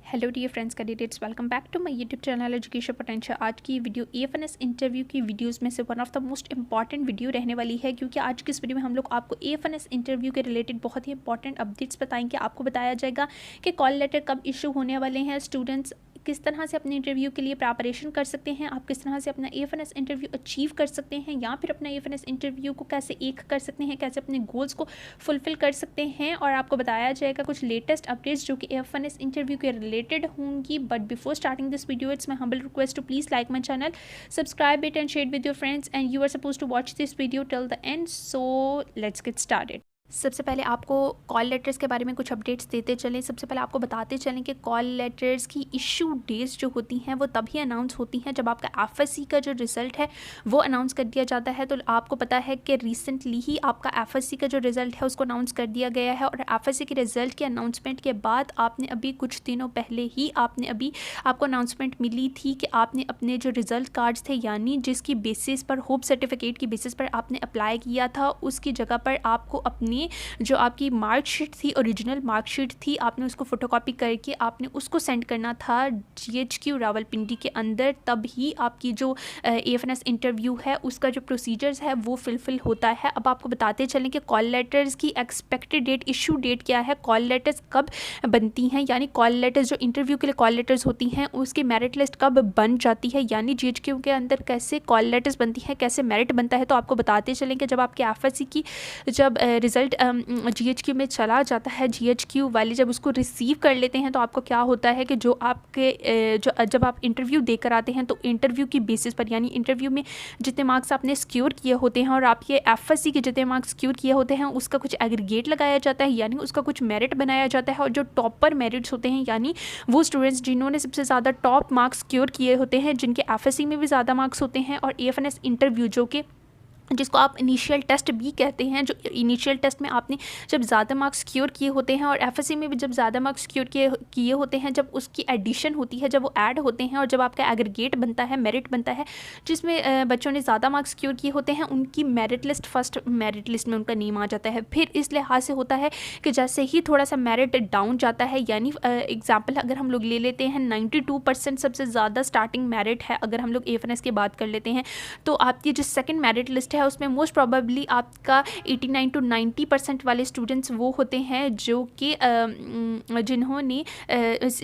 Hello dear friends candidates, welcome back to my YouTube channel education potential. आज की video AFNS interview की videos में से one of the most important video रहने वाली है, क्योंकि आज की इस वीडियो में हम लोग आपको एएफएनएस इंटरव्यू के रिलेटेड बहुत ही इंपॉर्टेंट अपडेट्स बताएंगे। आपको बताया जाएगा कि कॉल लेटर कब इशू होने वाले हैं, स्टूडेंट्स किस तरह से अपने इंटरव्यू के लिए प्रिपरेशन कर सकते हैं, आप किस तरह से अपना एएफएनएस इंटरव्यू अचीव कर सकते हैं, या फिर अपना एएफएनएस इंटरव्यू को कैसे एक कर सकते हैं, कैसे अपने गोल्स को फुलफिल कर सकते हैं। और आपको बताया जाएगा कुछ लेटेस्ट अपडेट्स जो कि एएफएनएस इंटरव्यू के रिलेटेड होंगी। But before starting this video, it's my humble request to please like my channel, subscribe it and share with your friends, and you are suppose to watch this video till the end. So let's get started. सबसे पहले आपको call letters के बारे में कुछ updates देते चलें। सबसे पहले आपको बताते चलें कि कॉल लेटर्स की इशू डेट्स जो होती हैं वो तभी अनाउंस होती हैं जब आपका एफएससी का जो रिज़ल्ट है वो अनाउंस कर दिया जाता है। तो आपको पता है कि रिसेंटली ही आपका एफएससी का जो रिज़ल्ट है उसको अनाउंस कर दिया गया है, और एफएससी के रिज़ल्ट के अनाउंसमेंट के बाद आपने अभी कुछ दिनों पहले ही आपको अनाउंसमेंट मिली थी कि आपने अपने जो रिज़ल्ट कार्ड्स थे, यानी जिसकी बेसिस पर होप सर्टिफिकेट की बेसिस पर आपने अप्लाई किया था, उसकी जगह पर आपको अपनी जो आपकी मार्कशीट थी, ओरिजिनल मार्कशीट थी, आपने उसको फोटोकॉपी करके आपने उसको सेंड करना था जीएचक्यू रावलपिंडी के अंदर। तब ही आपकी जो एएफएनएस इंटरव्यू है उसका जो प्रोसीजर्स है वो फुलफिल होता है। अब आपको बताते चलें कि कॉल लेटर्स की एक्सपेक्टेड डेट, इशू डेट क्या है, कॉल लेटर्स कब बनती हैं, यानी कॉल लेटर्स जो इंटरव्यू के लिए कॉल लेटर्स होती हैं उसकी मेरिट लिस्ट कब बन जाती है, यानी जीएचक्यू के अंदर कैसे कॉल लेटर्स बनती हैं, कैसे मेरिट बनता है। तो आपको बताते चलें कि जब आपके एफएससी की जब रिज़ल्ट जीएचक्यू में चला जाता है, जीएचक्यू वाले जब उसको रिसीव कर लेते हैं तो आपको क्या होता है कि जो आपके जब आप इंटरव्यू देकर आते हैं तो इंटरव्यू की बेसिस पर, यानी इंटरव्यू में जितने मार्क्स आपने सिक्योर किए होते हैं और आपके एफएससी के जितने मार्क्स सिक्योर किए होते हैं उसका कुछ एग्रीगेट लगाया जाता है, यानी उसका कुछ मेरिट बनाया जाता है। और जो टॉपर मेरिट्स होते हैं, यानी वो स्टूडेंट्स जिन्होंने सबसे ज़्यादा टॉप मार्क्स सिक्योर किए होते हैं, जिनके एफएससी में भी ज़्यादा मार्क्स होते हैं, और एएफएनएस इंटरव्यू जो कि जिसको आप इनिशियल टेस्ट भी कहते हैं, जो इनिशियल टेस्ट में आपने जब ज़्यादा मार्क्स सिक्योर किए होते हैं और एफएससी में भी जब ज़्यादा मार्क्स सिक्योर किए होते हैं, जब उसकी एडिशन होती है, जब वो ऐड होते हैं और जब आपका एग्रीगेट बनता है, मेरिट बनता है, जिसमें बच्चों ने ज़्यादा मार्क्स सिक्योर किए होते हैं, उनकी merit list, first merit list में उनका नेम आ जाता है। फिर इस लिहाज से होता है कि जैसे ही थोड़ा सा मेरिट डाउन जाता है, यानी एग्जाम्पल अगर हम लोग ले लेते हैं 92% सबसे ज़्यादा स्टार्टिंग मेरिट है, अगर हम लोग एएफएनएस की बात कर लेते हैं, तो आपकी जो सेकेंड मेरिट लिस्ट है उसमें मोस्ट प्रोबेबली आपका 89 to 90% वाले स्टूडेंट्स वो होते हैं जो कि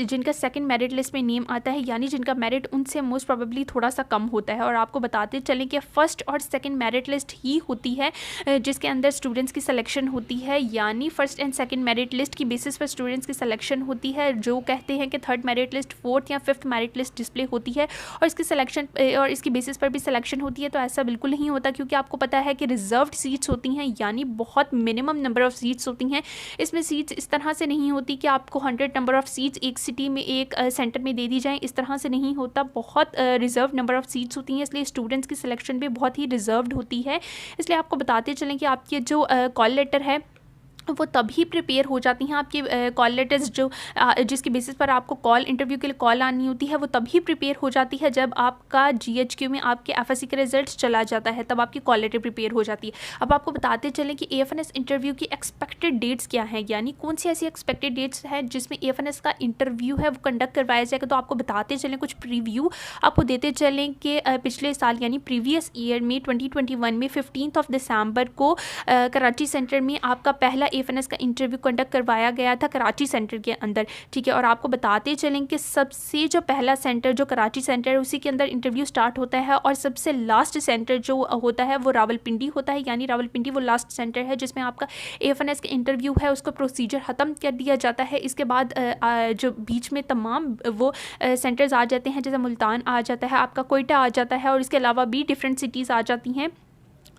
जिनका सेकंड मेरिट लिस्ट में नेम आता है, यानी जिनका मेरिट उनसे मोस्ट प्रोबेबली थोड़ा सा कम होता है। और आपको बताते चलें कि फर्स्ट और सेकंड मेरिट लिस्ट ही होती है जिसके अंदर स्टूडेंट्स की सिलेक्शन होती है, यानी first and second merit list की बेसिस पर स्टूडेंट्स की सिलेक्शन होती है। जो कहते हैं कि थर्ड मेरिट लिस्ट, फोर्थ या फिफ्थ मेरिट लिस्ट डिस्प्ले होती है और इसकी सिलेक्शन और इसकी बेसिस पर भी सिलेक्शन होती है। तो ऐसा बिल्कुल नहीं होता, क्योंकि आपको पता है कि रिजर्व्ड सीट्स होती हैं, यानी बहुत मिनिमम नंबर ऑफ सीट्स होती हैं। इसमें सीट्स इस तरह से नहीं होती कि आपको 100 नंबर ऑफ सीट्स एक सिटी में, एक सेंटर में दे दी जाएं, इस तरह से नहीं होता। बहुत रिजर्व नंबर ऑफ सीट्स होती हैं, इसलिए स्टूडेंट्स की सिलेक्शन भी बहुत ही रिजर्व्ड होती है। इसलिए आपको बताते चलें कि आपके जो कॉल लेटर है वो तभी प्रिपेयर हो जाती हैं, आपकी कॉल लेटर्स जो जिसकी बेसिस पर आपको कॉल इंटरव्यू के लिए कॉल आनी होती है वो तभी प्रिपेयर हो जाती है जब आपका जीएचक्यू में आपके एफएससी का रिजल्ट चला जाता है, तब आपकी कॉल लेटर प्रिपेयर हो जाती है। अब आपको बताते चलें कि एएफएनएस इंटरव्यू की एक्सपेक्टेड डेट्स क्या हैं, यानी कौन सी ऐसी एक्सपेक्टेड डेट्स हैं जिसमें एएफएनएस का इंटरव्यू है वो कंडक्ट करवाया जाएगा। तो आपको बताते चलें, कुछ प्रीव्यू आपको देते चलें कि पिछले साल यानी प्रीवियस ईयर में 2021 में 15 दिसंबर को कराची सेंटर में आपका पहला एएफएनएस का इंटरव्यू कंडक्ट करवाया गया था कराची सेंटर के अंदर, ठीक है। और आपको बताते चलें कि सबसे जो पहला सेंटर जो कराची सेंटर है उसी के अंदर इंटरव्यू स्टार्ट होता है, और सबसे लास्ट सेंटर जो होता है वो रावलपिंडी होता है, यानी रावलपिंडी वो लास्ट सेंटर है जिसमें आपका एएफएनएस का इंटरव्यू है उसका प्रोसीजर ख़त्म कर दिया जाता है। इसके बाद जो बीच में तमाम वो सेंटर्स आ जाते हैं, जैसे मुल्तान आ जाता है, आपका कोयटा आ जाता है, और इसके अलावा भी डिफरेंट सिटीज़ आ जाती हैं,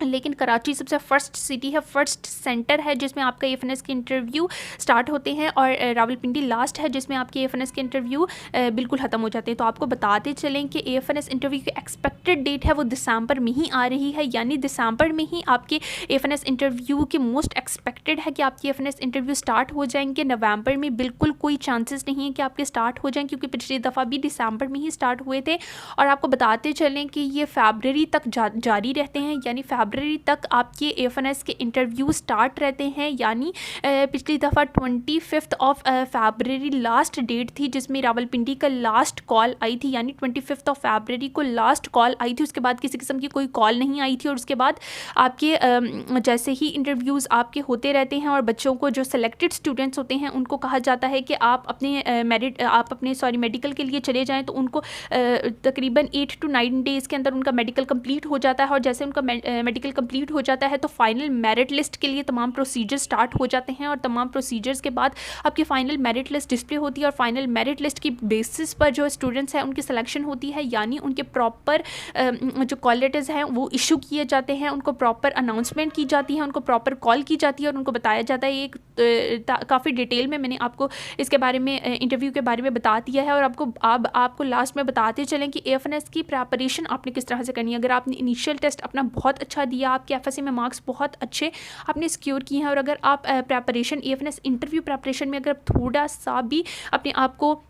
लेकिन कराची सबसे फर्स्ट सिटी है, फर्स्ट सेंटर है जिसमें आपका एएफएनएस के इंटरव्यू स्टार्ट होते हैं, और रावलपिंडी लास्ट है जिसमें आपके एएफएनएस के इंटरव्यू बिल्कुल ख़त्म हो जाते हैं। तो आपको बताते चलें कि एएफएनएस इंटरव्यू की एक्सपेक्टेड डेट है वो दिसंबर में ही आ रही है, यानी दिसंबर में ही आपके एएफएनएस इंटरव्यू के मोस्ट एक्सपेक्टेड है कि आपके एएफएनएस इंटरव्यू स्टार्ट हो जाएंगे। नवंबर में बिल्कुल कोई चांसेस नहीं है कि आपके स्टार्ट हो जाएँ, क्योंकि पिछली दफ़ा भी दिसंबर में ही स्टार्ट हुए थे। और आपको बताते चलें कि ये फरवरी तक जारी रहते हैं, यानी फरवरी तक आपके AFNS के इंटरव्यू स्टार्ट रहते हैं, यानी पिछली दफ़ा 25 फरवरी लास्ट डेट थी जिसमें रावलपिंडी का लास्ट कॉल आई थी, यानी 25 फरवरी को लास्ट कॉल आई थी। उसके बाद किसी किस्म की कोई कॉल नहीं आई थी और उसके बाद आपके जैसे ही इंटरव्यूज़ आपके होते रहते हैं और बच्चों को जो सेलेक्टेड स्टूडेंट्स होते हैं उनको कहा जाता है कि आप अपने मेडिकल के लिए चले जाएं, तो उनको तकरीबन 8 to 9 डेज़ के अंदर उनका मेडिकल कंप्लीट हो जाता है और जैसे उनका मेडिकल कंप्लीट हो जाता है तो फाइनल मेरिट लिस्ट के लिए तमाम प्रोसीजर स्टार्ट हो जाते हैं और तमाम प्रोसीजर्स के बाद आपकी फ़ाइनल मेरिट लिस्ट डिस्प्ले होती है और फाइनल मेरिट लिस्ट की बेसिस पर जो स्टूडेंट्स हैं उनकी सिलेक्शन होती है, यानी उनके प्रॉपर जो कॉल लेटर्स हैं वो इशू किए जाते हैं, उनको प्रॉपर अनाउंसमेंट की जाती है, उनको प्रॉपर कॉल की जाती है और उनको बताया जाता है। एक काफ़ी डिटेल में मैंने आपको इसके बारे में इंटरव्यू के बारे में बता दिया है और आपको लास्ट में बताते चलें कि AFNS की प्रिपरेशन आपने किस तरह से करनी है। अगर आपने इनिशियल टेस्ट अपना बहुत अच्छा दिया, आपके FSC में मार्क्स बहुत अच्छे आपने सिक्योर किए हैं और अगर आप प्रिपरेशन AFNS इंटरव्यू प्रिपरेशन में अगर थोड़ा सा भी अपने आप को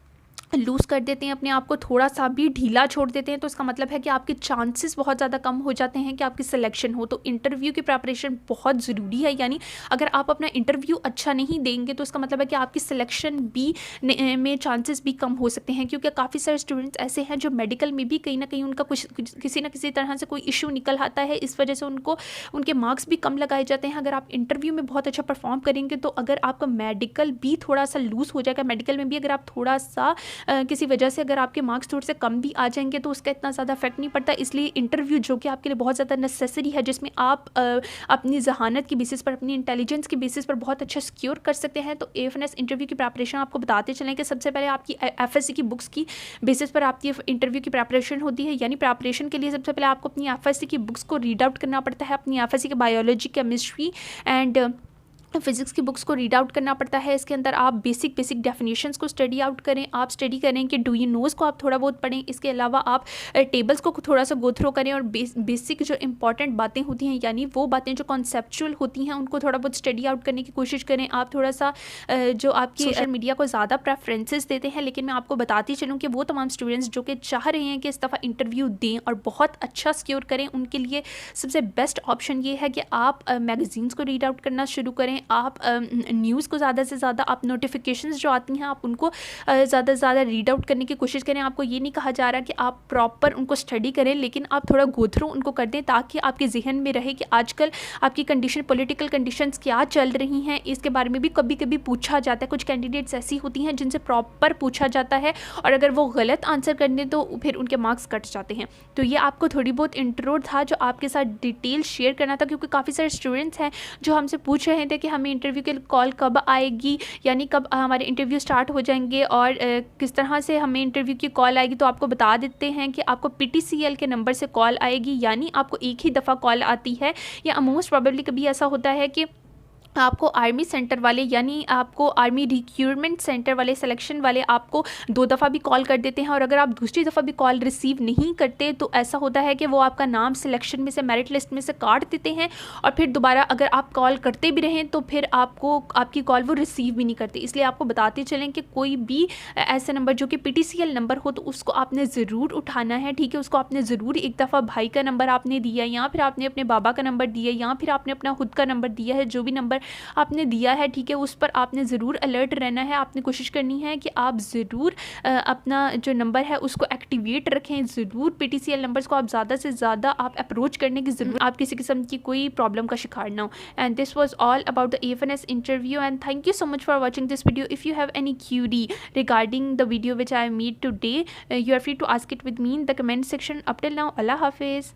लूज़ कर देते हैं, अपने आप को थोड़ा सा भी ढीला छोड़ देते हैं, तो इसका मतलब है कि आपके चांसेस बहुत ज़्यादा कम हो जाते हैं कि आपकी सिलेक्शन हो। तो इंटरव्यू की प्रिपरेशन बहुत ज़रूरी है, यानी अगर आप अपना इंटरव्यू अच्छा नहीं देंगे तो इसका मतलब है कि आपकी सिलेक्शन भी में चांसेस भी कम हो सकते हैं, क्योंकि काफ़ी सारे स्टूडेंट्स ऐसे हैं जो मेडिकल में भी कहीं ना कहीं उनका किसी न किसी तरह से कोई इशू निकल आता है, इस वजह से उनके मार्क्स भी कम लगाए जाते हैं। अगर आप इंटरव्यू में बहुत अच्छा परफॉर्म करेंगे तो अगर आपका मेडिकल भी थोड़ा सा लूज़ हो जाएगा, मेडिकल में भी अगर आप थोड़ा सा किसी वजह से अगर आपके मार्क्स थोड़े से कम भी आ जाएंगे तो उसका इतना ज़्यादा इफेक्ट नहीं पड़ता। इसलिए इंटरव्यू जो कि आपके लिए बहुत ज़्यादा नेसेसरी है, जिसमें आप अपनी जहानत की बेसिस पर, अपनी इंटेलिजेंस की बेसिस पर बहुत अच्छा सिक्योर कर सकते हैं। तो AFNS इंटरव्यू की प्रिपरेशन आपको बताते चलें कि सबसे पहले आपकी FSC की बुक्स की बेसिस पर आपकी इंटरव्यू की प्रिपरेशन होती है, यानी प्रिपरेशन के लिए सबसे पहले आपको अपनी FSC की बुक्स को रीड आउट करना पड़ता है, अपनी FSC के बायोलॉजी, केमिस्ट्री एंड फिज़िक्स की बुक्स को रीड आउट करना पड़ता है। इसके अंदर आप बेसिक डेफिनेशंस को स्टडी आउट करें, आप स्टडी करें कि डू यू नोज़ को आप थोड़ा बहुत पढ़ें। इसके अलावा आप टेबल्स को थोड़ा सा गो थ्रो करें और बेसिक जो इंपॉर्टेंट बातें होती हैं, यानी वो बातें जो कॉन्सेप्चुअल होती हैं, उनको थोड़ा बहुत स्टडी आउट करने की कोशिश करें। आप थोड़ा सा जो आपकी सोशल मीडिया को ज़्यादा प्रेफरेंसेस देते हैं, लेकिन मैं आपको बताती चलूँ कि वो तमाम स्टूडेंट्स जो कि चाह रहे हैं कि इस दफ़ा इंटरव्यू दें और बहुत अच्छा सिक्योर करें, उनके लिए सबसे बेस्ट ऑप्शन ये है कि आप मैगज़ीन्स को रीड आउट करना शुरू करें। आप न्यूज़ को ज़्यादा से ज़्यादा, आप नोटिफिकेशंस जो आती हैं आप उनको ज़्यादा से ज़्यादा रीड आउट करने की कोशिश करें। आपको ये नहीं कहा जा रहा कि आप प्रॉपर उनको स्टडी करें, लेकिन आप थोड़ा गो थ्रू उनको कर दें ताकि आपके जहन में रहे कि आजकल आपकी कंडीशन, पॉलिटिकल कंडीशंस क्या चल रही हैं, इसके बारे में भी कभी कभी पूछा जाता है। कुछ कैंडिडेट्स ऐसी होती हैं जिनसे प्रॉपर पूछा जाता है और अगर वो गलत आंसर कर दें तो फिर उनके मार्क्स कट जाते हैं। तो ये आपको थोड़ी बहुत इंट्रो था जो आपके साथ डिटेल शेयर करना था, क्योंकि काफ़ी सारे स्टूडेंट्स हैं जो हमसे पूछ रहे थे कि हमें इंटरव्यू के कॉल कब आएगी, यानी कब हमारे इंटरव्यू स्टार्ट हो जाएंगे और किस तरह से हमें इंटरव्यू की कॉल आएगी। तो आपको बता देते हैं कि आपको PTCL के नंबर से कॉल आएगी, यानी आपको एक ही दफ़ा कॉल आती है, या मोस्ट प्रोबेबली कभी ऐसा होता है कि आपको आर्मी सेंटर वाले, यानी आपको आर्मी रिक्रूटमेंट सेंटर वाले, सिलेक्शन वाले आपको 2 दफ़ा भी कॉल कर देते हैं और अगर आप दूसरी दफ़ा भी कॉल रिसीव नहीं करते तो ऐसा होता है कि वो आपका नाम सिलेक्शन में से, मेरिट लिस्ट में से काट देते हैं और फिर दोबारा अगर आप कॉल करते भी रहें तो फिर आपकी कॉल वो रिसीव भी नहीं करते। इसलिए आपको बताते चलें कि कोई भी ऐसा नंबर जो कि PTCL नंबर हो तो उसको आपने ज़रूर उठाना है, ठीक है। उसको आपने ज़रूर एक दफ़ा भाई का नंबर आपने दिया, या फिर आपने अपने बाबा का नंबर दिया, या फिर आपने अपना खुद का नंबर दिया है, जो भी नंबर आपने दिया है, ठीक है, उस पर आपने ज़रूर अलर्ट रहना है। आपने कोशिश करनी है कि आप ज़रूर अपना जो नंबर है उसको एक्टिवेट रखें। ज़रूर PTCL नंबर्स को आप ज़्यादा से ज़्यादा आप अप्रोच करने की ज़रूर, आप किसी किस्म की कोई प्रॉब्लम का शिकार ना हो। And this was all about the AFNS interview and thank you so much for watching this video. If you have any query regarding the video which I made today, you are free to ask it with me in the comment section. Up till now, Allah Hafiz.